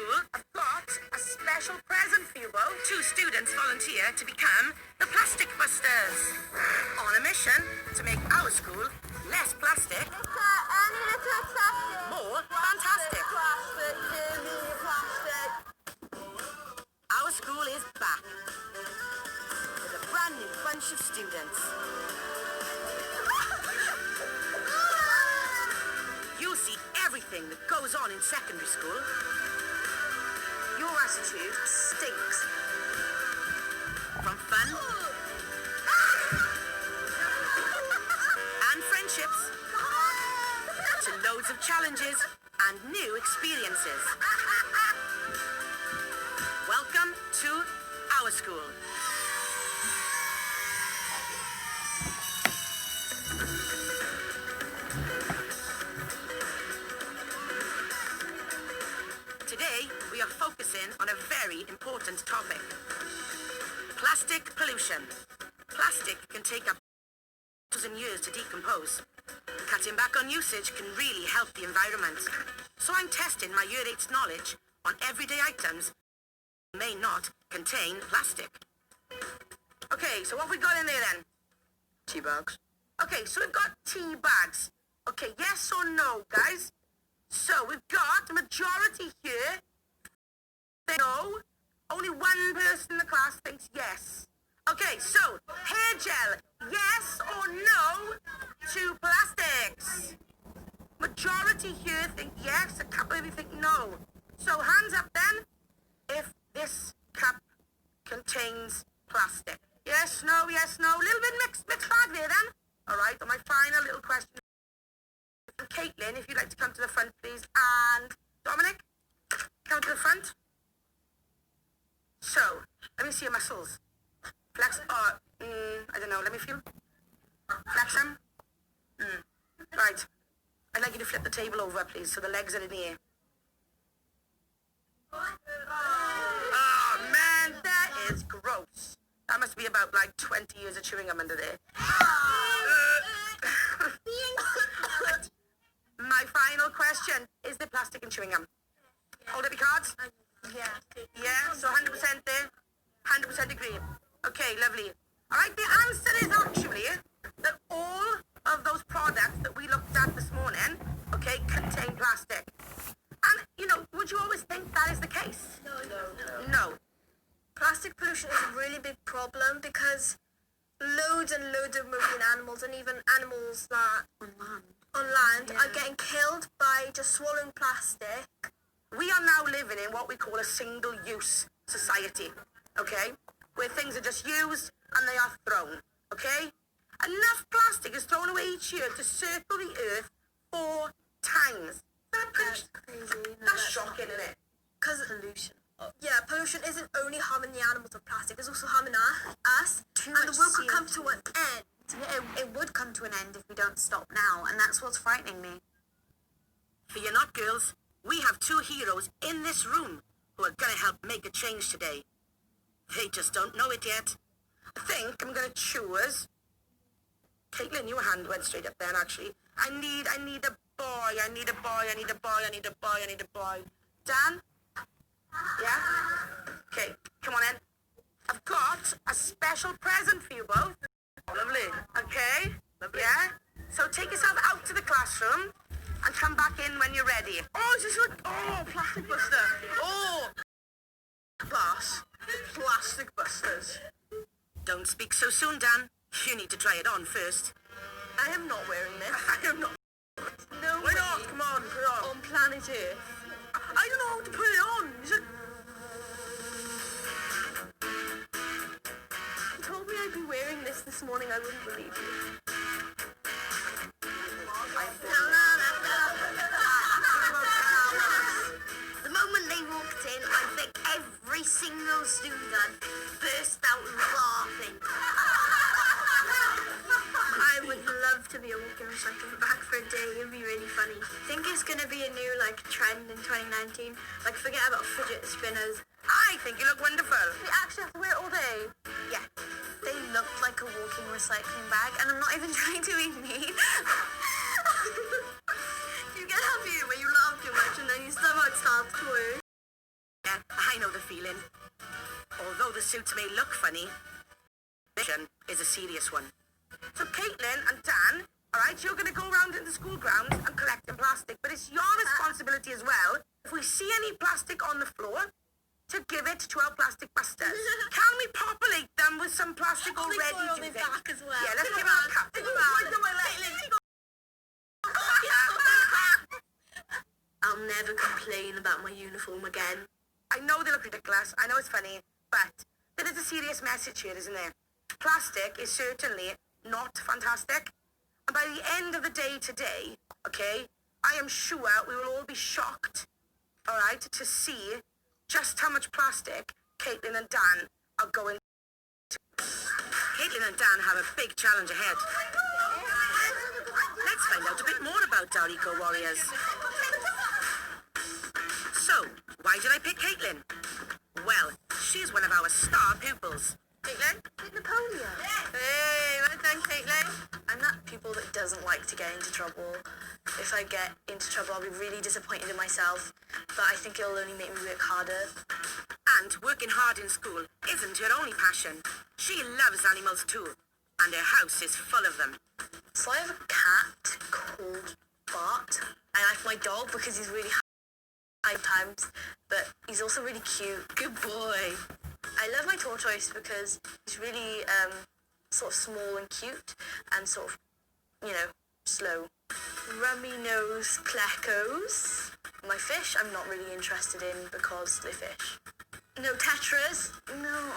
school, I've got a special present for you both. 2 students volunteer to become the Plastic Busters. On a mission to make our school less plastic, more fantastic. Our school is back with a brand new bunch of students. You'll see everything that goes on in secondary school. Your attitude stinks. From fun and friendships to loads of challenges and new experiences. Welcome to our school. Today, we are focusing on a very important topic. Plastic pollution. Plastic can take up years to decompose. Cutting back on usage can really help the environment. So I'm testing my Year 8's knowledge on everyday items that may not contain plastic. Okay, so what have we got in there then? Tea bags. Okay, so we've got tea bags. Okay, yes or no, guys? So we've got a majority here. No. Only one person in the class thinks yes. Okay, so hair gel, yes or no to plastics? Majority here think yes, a couple of you think no. So hands up then if this cup contains plastic. Yes, no, yes, no. A little bit mixed bag there then. All right, and my final little question. Caitlin, if you'd like to come to the front, please. And Dominic, come to the front. So, let me see your muscles. Flex, I don't know, let me feel. Flex them. Right. I'd like you to flip the table over, please, so the legs are in the air. Oh, man, that is gross. That must be about, like, 20 years of chewing gum under there. My final question, is there plastic in chewing gum? Hold up your cards. Yeah. Yeah, so 100% there, 100% agree. Okay, lovely. All right, the answer is actually that all of those products that we looked at this morning, okay, contain plastic. And, you know, would you always think that is the case? No. Plastic pollution is a really big problem because loads and loads of marine animals and even animals that on land are getting killed by just swallowing plastic. We are now living in what we call a single-use society, okay? Where things are just used and they are thrown, okay? Enough plastic is thrown away each year to circle the earth 4 times. That's crazy. That's shocking, isn't it? Because pollution. Yeah, pollution isn't only harming the animals of plastic, it's also harming us. And the world could come to an end. It would come to an end if we don't stop now, and that's what's frightening me. Fear not, girls. We have 2 heroes in this room who are going to help make a change today. They just don't know it yet. I think I'm going to choose... Caitlin, your hand went straight up then, actually. I need a boy. I need a boy. Dan? Yeah? Okay, come on in. I've got a special present for you both. Lovely. Okay? Lovely. Yeah? So take yourself out to the classroom and come back in when you're ready. Oh, is this like, Plastic Buster. Oh, class. Plastic Busters. Don't speak so soon, Dan. You need to try it on first. I am not wearing this. I am not. No Why way. not? Come on, put it on. On planet Earth. I don't know how to put it on. You told me I'd be wearing this morning, I wouldn't believe you. The moment they walked in, I think every single student burst out laughing. I would love to be a walking recycling bag for a day. It'd be really funny. I think it's going to be a new trend in 2019. Forget about fidget spinners. I think you look wonderful. We actually have to wear it all day. Yeah, they looked like a walking recycling bag, and I'm not even trying to be mean. You get happy when you laugh too much and then you somehow start to work. feeling. Although the suits may look funny, the mission is a serious one. So Caitlin and Dan, alright, you're going to go around in the school grounds and collecting plastic, but it's your responsibility as well, if we see any plastic on the floor, to give it to our plastic busters. Can we populate them with some plastic already, do you think? back as well. Yeah, let's give her a cup. I'll never complain about my uniform again. I know they look ridiculous, I know it's funny, but there is a serious message here, isn't there? Plastic is certainly not fantastic. And by the end of the day today, okay, I am sure we will all be shocked, all right, to see just how much plastic Caitlin and Dan are going to. Caitlin and Dan have a big challenge ahead. Let's find out a bit more about our Eco Warriors. So, why did I pick Caitlin? Well, she's one of our star pupils. Caitlin? Napoleon. Hey, well done, Caitlin. I'm that pupil that doesn't like to get into trouble. If I get into trouble, I'll be really disappointed in myself, but I think it'll only make me work harder. And working hard in school isn't her only passion. She loves animals too, and her house is full of them. So I have a cat called Bart. I like my dog because he's really high times, but he's also really cute. Good boy. I love my tortoise because he's really sort of small and cute and sort of, slow. Rummy nose plecos. My fish I'm not really interested in because they fish. No tetras. No.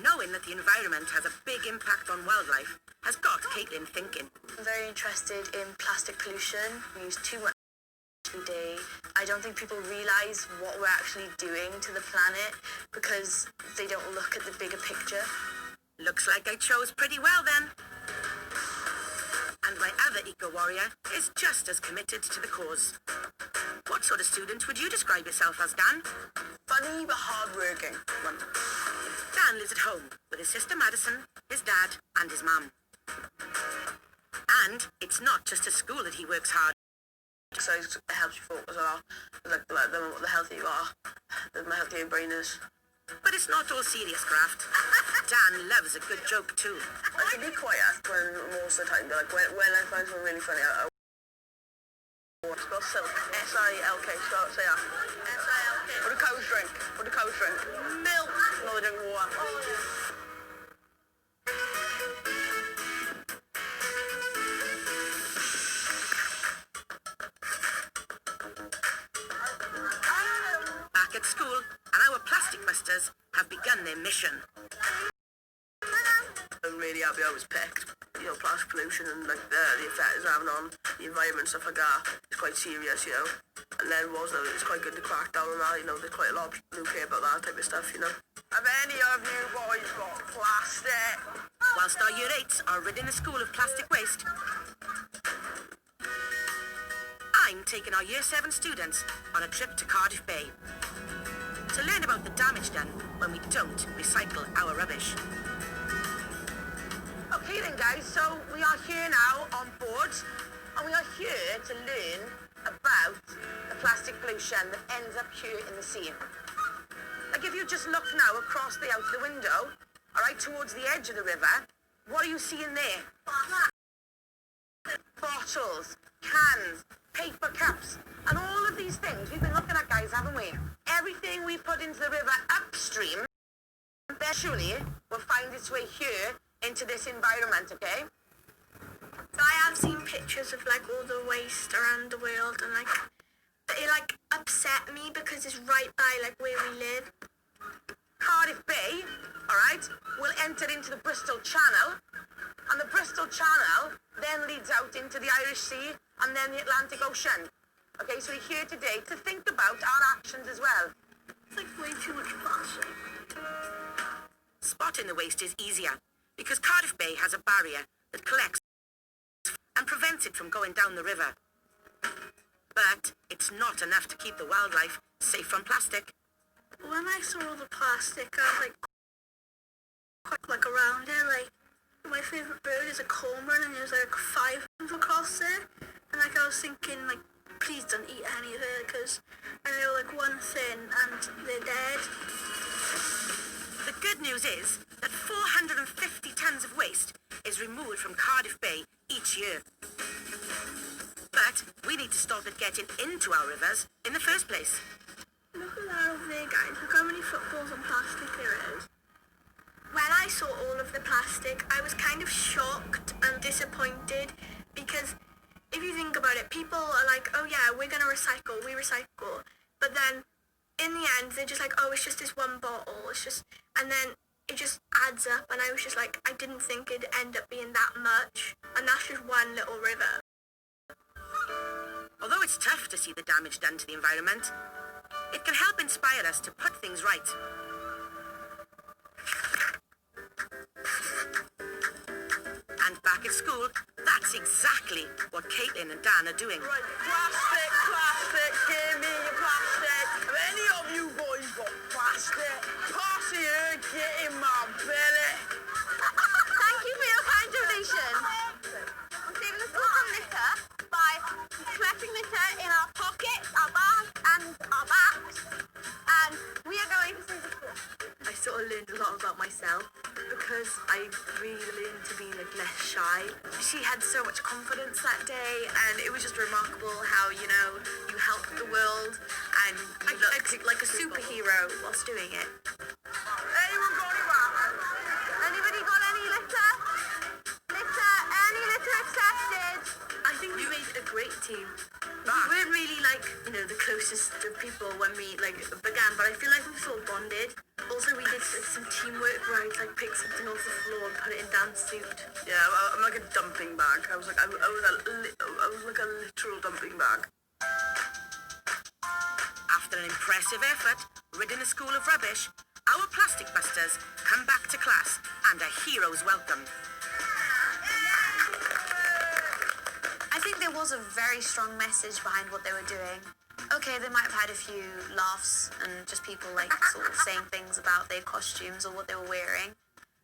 Knowing that the environment has a big impact on wildlife has got Caitlin thinking. I'm very interested in plastic pollution. We use too much every day. I don't think people realise what we're actually doing to the planet because they don't look at the bigger picture. Looks like I chose pretty well then. And my other eco-warrior is just as committed to the cause. What sort of student would you describe yourself as, Dan? Funny but hard-working. Dan lives at home with his sister Madison, his dad and his mum. And it's not just at school that he works hard. Exercise helps you focus a lot. Like the healthier you are, the healthier your brain is. But it's not all serious graft. Dan loves a good joke too. I can be quiet when most of the time, but like when I find something really funny, I spell silk. S-I-L-K. Say that. S-I-L-K. What do cows drink? What do cows drink? Milk. No, they drink water. Back at school, and our plastic busters have begun their mission. I'm really happy I was picked. Plastic pollution and like the effect it's having on the environment, stuff like that. It's quite serious, And then it's quite good to crack down on that, There's quite a lot of people who care about that type of stuff, Have any of you boys got plastic? Whilst our year 8s are ridding the school of plastic waste, I'm taking our year 7 students on a trip to Cardiff Bay to learn about the damage done when we don't recycle our rubbish. Okay then guys, so we are here now on board and we are here to learn about the plastic pollution that ends up here in the sea. Like if you just look now across out the window, alright, towards the edge of the river, what are you seeing there? Bottles, cans, paper cups, and all of these things we've been looking at, guys, haven't we? Everything we put into the river upstream eventually will find its way here into this environment, okay? So I have seen pictures of all the waste around the world and it upset me because it's right by where we live. Cardiff Bay, alright, will enter into the Bristol Channel, and the Bristol Channel then leads out into the Irish Sea and then the Atlantic Ocean. Okay, so we're here today to think about our actions as well. It's way too much plastic. Spotting the waste is easier because Cardiff Bay has a barrier that collects and prevents it from going down the river. But it's not enough to keep the wildlife safe from plastic. When I saw all the plastic, I was quite around it. My favourite bird is a cormorant, and there's 5 of them across there. And I was thinking, please don't eat any of it, because I know one thing and they're dead. The good news is that 450 tons of waste is removed from Cardiff Bay each year. But we need to stop it getting into our rivers in the first place. Look at that over there, guys. Look how many footballs and plastic there is. When I saw all of the plastic, I was kind of shocked and disappointed because if you think about it, people are like, oh yeah, we're going to recycle, we recycle. But then in the end, they're just like, oh, it's just this one bottle. And then it just adds up. And I was just like, I didn't think it'd end up being that much. And that's just one little river. Although it's tough to see the damage done to the environment, it can help inspire us to put things right. And back at school, that's exactly what Caitlin and Dan are doing. Right, plastic, give me your plastic. Have any of you boys got plastic? Pass it here, get in my belly. Thank you for your kind donation. We're saving the school from litter by collecting litter in our pockets, our bags, and our backs. And we are going to save the school. I sort of learned a lot about myself because I really learned to be less shy. She had so much confidence that day, and it was just remarkable how, you helped the world and you looked like a superhero whilst doing it. Anyone got any back? Anybody got any litter? Litter, any litter accepted? I think we made a great team. We weren't really the closest of people when we began, but I feel like we sort of bonded. Also, we did some teamwork where I'd pick something off the floor and put it in Dan's suit. Yeah, I'm like a dumping bag. I was like a literal dumping bag. After an impressive effort, ridding the school of rubbish, our plastic busters come back to class and a hero's welcome. I think there was a very strong message behind what they were doing. Okay, they might have had a few laughs and just people sort of saying things about their costumes or what they were wearing.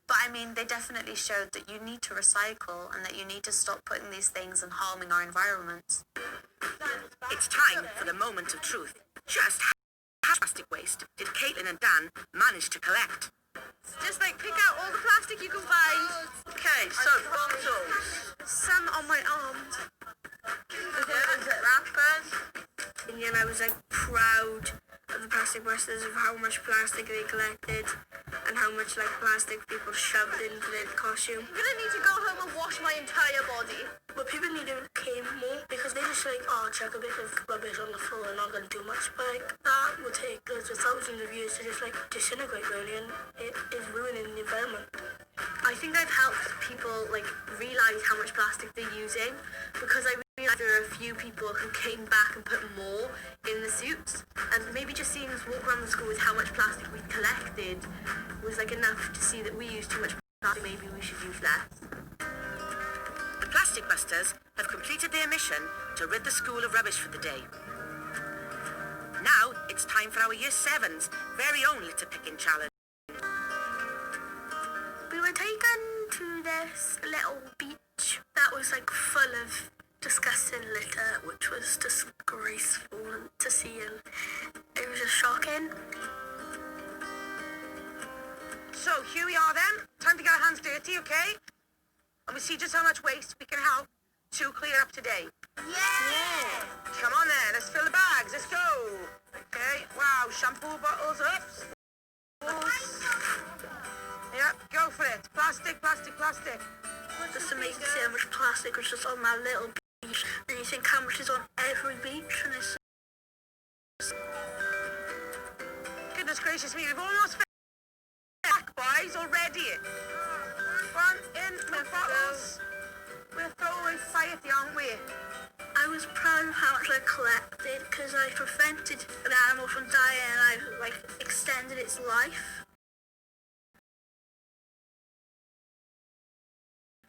But I mean, they definitely showed that you need to recycle and that you need to stop putting these things and harming our environment. It's time for the moment of truth. Just how much plastic waste did Caitlin and Dan manage to collect? Just pick out all the plastic you can find. Okay, so bottles. Some on my arms. Wrappers. And I was proud of the plastic busters of how much plastic they collected and how much plastic people shoved into their costume. I'm gonna need to go home and wash my entire body. But people need to care more because they just chuck a bit of rubbish on the floor and not gonna do much. But that will take thousands of years to just disintegrate really, and it is ruining the environment. I think I've helped people realise how much plastic they're using because I realised there are a few people who came back and put more in the suits, and maybe just seeing us walk around the school with how much plastic we collected was enough to see that we use too much plastic. Maybe we should use less. The Plastic Busters have completed their mission to rid the school of rubbish for the day. Now it's time for our Year 7's very own litter picking challenge. We were taken to this little beach that was full of disgusting litter, which was disgraceful to see, and it was just shocking. So here we are then. Time to get our hands dirty, okay? And we see just how much waste we can help to clear up today. Yeah! Come on then, let's fill the bags, let's go. Okay, wow, shampoo bottles up. Yep, go for it. Plastic, plastic, plastic. Just amazing to see how much plastic was just on that little beach, and you think how much is on every beach, and it's Goodness gracious me, we've almost finished back, boys, already. One in the bottles. We're throwing society, aren't we? I was proud of how much I collected because I prevented an animal from dying and I extended its life.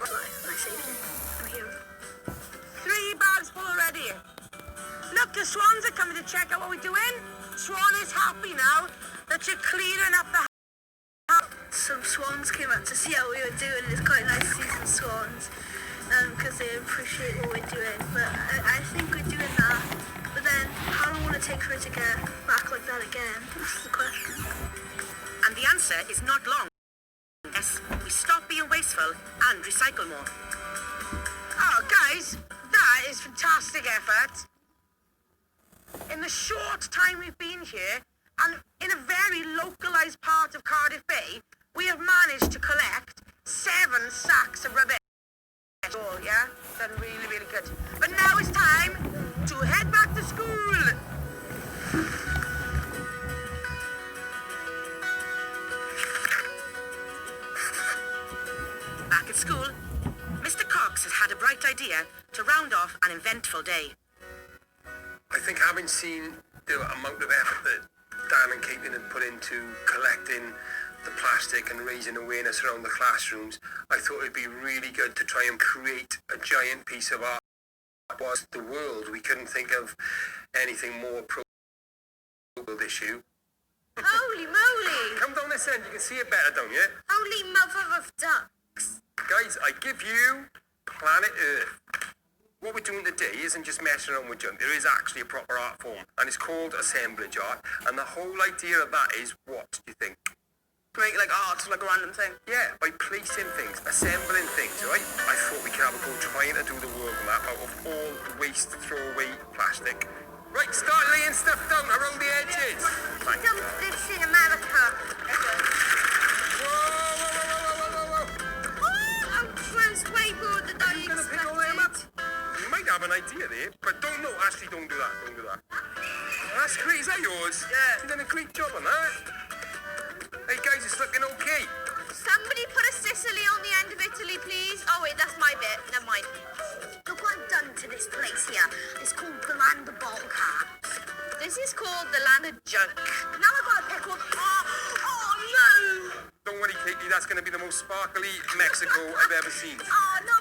I saved it. I'm a hero. 3 bags full already. Look, the swans are coming to check out what we're doing. Swan is happy now that you're clearing up the Some swans came up to see how we were doing. It's quite nice to see some swans because they appreciate what we're doing. But I think we're doing that. But then, how long will it take for it to get back that again? What's the question? And the answer is not long. Yes, we stop being wasteful and recycle more. Oh, guys, that is fantastic effort. In the short time we've been here, and in a very localised part of Cardiff Bay, we have managed to collect 7 sacks of rubbish. Oh, yeah? Done really, really good. But now it's time to head back to school. Back at school, Mr. Cox has had a bright idea to round off an eventful day. I think having seen the amount of effort that Dan and Caitlin had put into collecting the plastic and raising awareness around the classrooms, I thought it'd be really good to try and create a giant piece of art. It was the world. We couldn't think of anything more pro-world issue. Holy moly! Come down this end, you can see it better down here. Holy mother of ducks! Guys, I give you planet Earth. What we're doing today isn't just messing around with junk. There is actually a proper art form, and it's called assemblage art. And the whole idea of that is, what do you think? Make like art, like a random thing. Yeah, by placing things, assembling things, right? I thought we could have a go trying to do the world map out of all waste, throwaway plastic. Right, start laying stuff down around the edges. Fine. Don't this in America. Whoa, whoa, whoa, whoa, whoa, whoa, whoa. I'm way more than Are I you gonna pick all them up? expected. You might have an idea there, but don't know. Actually, don't do that. Don't do that. That's great. Is that yours? Yeah. You've done a great job on that. Hey guys, it's looking okay. Somebody put a Sicily on the end of Italy, please. Oh wait, that's my bit. Never mind. Look what I've done to this place here. It's called the land of bottle caps. This is called the land of junk. Now I've got to pick up. Oh no! Don't worry, Katie. That's going to be the most sparkly Mexico I've ever seen. Oh no!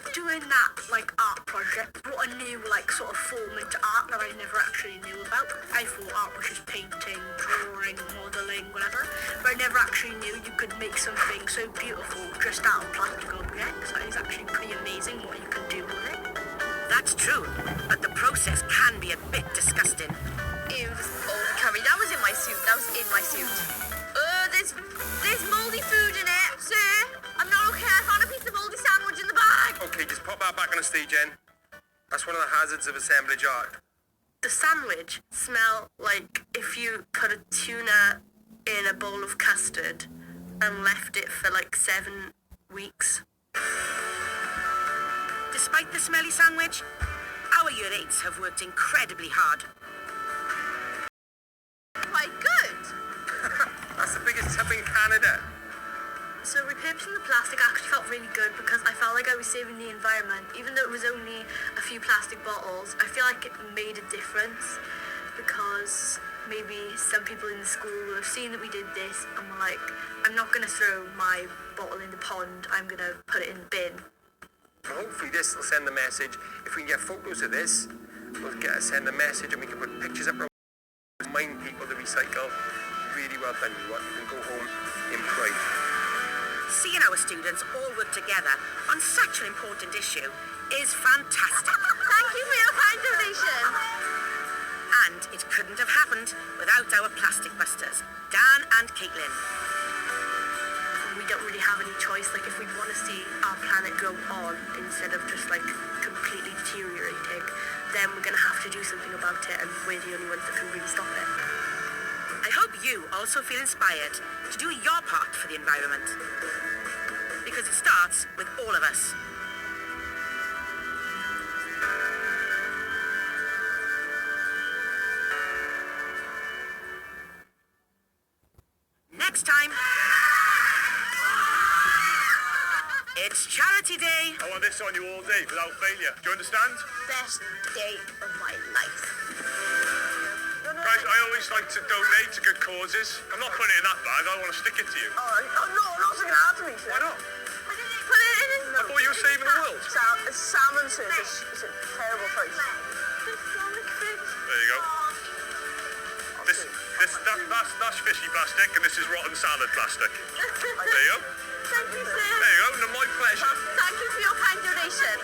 Doing that like art project brought a new like sort of form into art that I never actually knew about. I thought art was just painting, drawing, modelling, whatever, but I never actually knew you could make something so beautiful just out of plastic objects. That is actually pretty amazing what you can do with it. That's true, but the process can be a bit disgusting. Ew, this old curry. That was in my suit. That was in my suit. There's mouldy food in it, sir. I'm not okay. I found a piece of mouldy sandwich in the bag. Okay, just pop that back on the stage, Jen. That's one of the hazards of assemblage art. The sandwich smell like if you put a tuna in a bowl of custard and left it for like 7 weeks. Despite the smelly sandwich, our Year 8s have worked incredibly hard. Quite good. That's the biggest tub in Canada. So repurposing the plastic actually felt really good because I felt like I was saving the environment. Even though it was only a few plastic bottles, I feel like it made a difference because maybe some people in the school will have seen that we did this and were like, I'm not going to throw my bottle in the pond, I'm going to put it in the bin. Hopefully this will send a message. If we can get photos of this, we'll send a message and we can put pictures up. Remind people to recycle. Really well done, you lot. You can go home in pride. Seeing our students all work together on such an important issue is fantastic. Thank you for your kind donation. And it couldn't have happened without our plastic busters, Dan and Caitlin. We don't really have any choice. Like if we want to see our planet go on instead of just like completely deteriorating, then we're going to have to do something about it, and we're the only ones that can really stop it. I hope you also feel inspired to do your part for the environment. Because it starts with all of us. Next time, it's Charity Day. I want this on you all day without failure. Do you understand? Best day of my life. Guys, I always like to donate to good causes. I'm not putting it in that bag. I want to stick it to you. Oh, no, not sticking it out to me, sir. Why not? Put it in. I thought you were saving the world. It's salmon, sir. It's a terrible place. There you go. That's fishy plastic, and this is rotten salad plastic. There you go. Thank you, sir. There you go. No, my pleasure. Thank you for your kind donation.